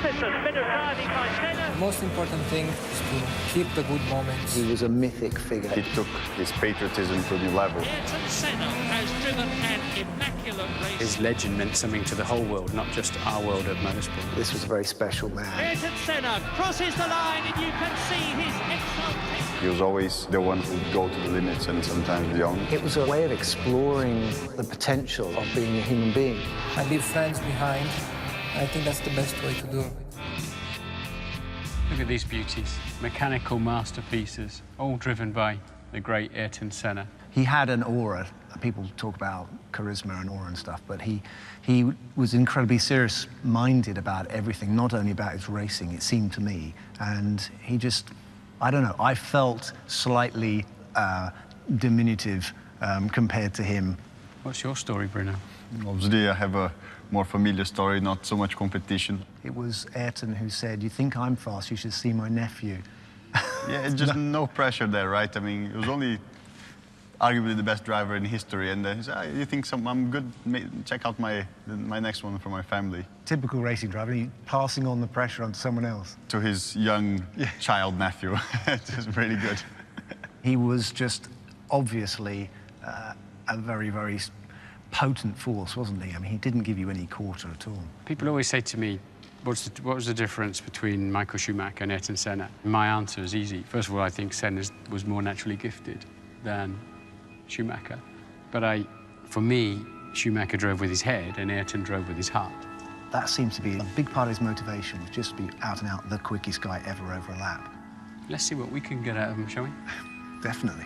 position. A bit of driving by Senna. The most important thing is to keep the good moments. He was a mythic figure. He took his patriotism to a new level. Ayrton Senna has driven an immaculate race. His legend meant something to the whole world, not just our world of motorsport. This was a very special man. Ayrton Senna crosses the line and you can see his exultation. He was always the one who would go to the limits and sometimes beyond. It was a way of exploring the potential of being a human being. I leave friends behind. I think that's the best way to do it. Look at these beauties, mechanical masterpieces, all driven by the great Ayrton Senna. He had an aura. People talk about charisma and aura and stuff, but he was incredibly serious-minded about everything, not only about his racing, it seemed to me. And he just, I don't know, I felt slightly diminutive compared to him. What's your story, Bruno? Obviously, I have a more familiar story, not so much competition. It was Ayrton who said, "You think I'm fast, you should see my nephew." Yeah, it's just no pressure there, right? I mean, it was only arguably the best driver in history, and he said, "You think I'm good? Check out my next one for my family." Typical racing driver, he passing on the pressure onto someone else. To his young child nephew. It was really good. He was just obviously a very, very potent force, wasn't he? I mean, he didn't give you any quarter at all. People always say to me, what was the difference between Michael Schumacher and Ayrton Senna? My answer is easy. First of all, I think Senna was more naturally gifted than Schumacher. But for me, Schumacher drove with his head and Ayrton drove with his heart. That seems to be a big part of his motivation, was just to be out and out the quickest guy ever over a lap. Let's see what we can get out of him, shall we? Definitely.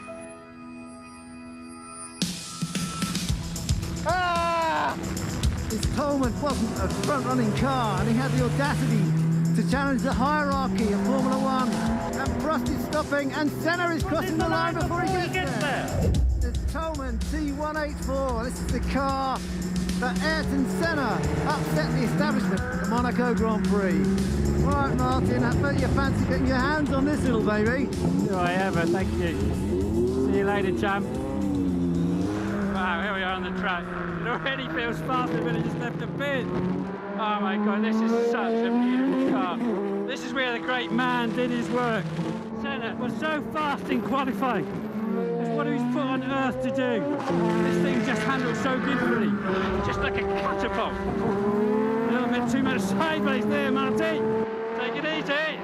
His Coleman wasn't a front-running car, and he had the audacity to challenge the hierarchy of Formula One. And Prost is stopping, and Senna is crossing the line before he gets there. The Coleman T184. This is the car that Ayrton Senna upset the establishment at the Monaco Grand Prix. All right, Martin, I bet you fancy getting your hands on this little baby. Do I ever? Thank you. See you later, champ. Wow, here we are on the track. It already feels faster than it just left the pit. Oh my God, this is such a beautiful car. This is where the great man did his work. Senna was so fast in qualifying. It's what he was put on earth to do. This thing just handled so beautifully. Just like a catapult. A little bit too much sideways there, Marty. Take it easy.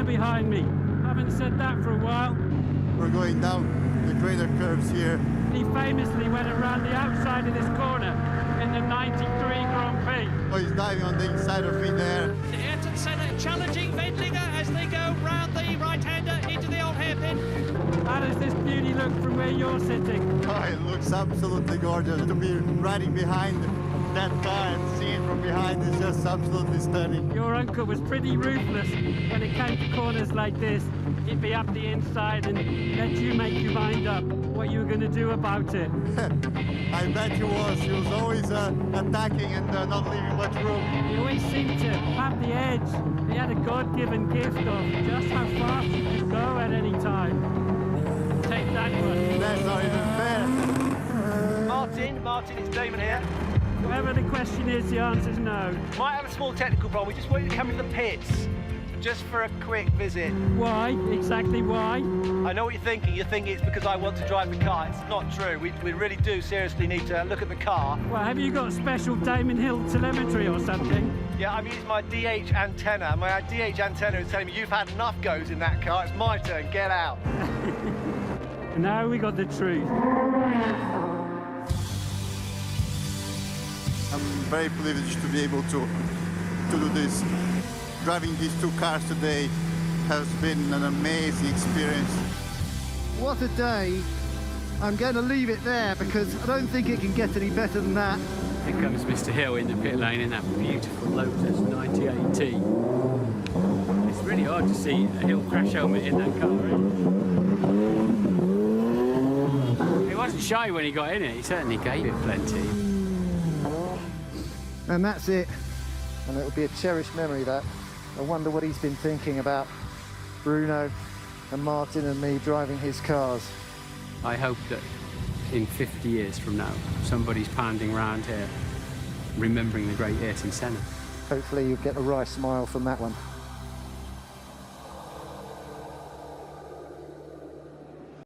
Behind me. Haven't said that for a while. We're going down the crater curves here. He famously went around the outside of this corner in the '93 Grand Prix. Oh, he's diving on the inside of me there. Ayrton Senna challenging Wendlinger as they go round the right-hander into the old hairpin. How does this beauty look from where you're sitting? Oh, it looks absolutely gorgeous. To be riding behind that car and see it from behind is just absolutely stunning. Your uncle was pretty ruthless when it came to corners like this. He'd be up the inside and let you make your mind up what you were going to do about it. I bet he was. He was always attacking and not leaving much room. He always seemed to have the edge. He had a God-given gift of just how fast he could go at any time. Take that one. That's not even fair. Martin, it's Damon here. Whatever the question is, the answer's no. Might have a small technical problem. We just want you to come into the pits, just for a quick visit. Why? Exactly why? I know what you're thinking. You're thinking it's because I want to drive the car. It's not true. We really do seriously need to look at the car. Well, have you got special Damon Hill telemetry or something? Yeah, I'm using my DH antenna. My DH antenna is telling me you've had enough goes in that car. It's my turn. Get out. Now we got the truth. I'm very privileged to be able to do this. Driving these two cars today has been an amazing experience. What a day. I'm going to leave it there because I don't think it can get any better than that. Here comes Mr. Hill in the pit lane in that beautiful Lotus 98T. It's really hard to see a Hill crash helmet in that car, He wasn't shy when he got in it. He certainly gave it plenty. And that's it. And it'll be a cherished memory, that. I wonder what he's been thinking about Bruno and Martin and me driving his cars. I hope that in 50 years from now, somebody's pounding round here, remembering the great Ayrton Senna. Hopefully you'll get a wry smile from that one.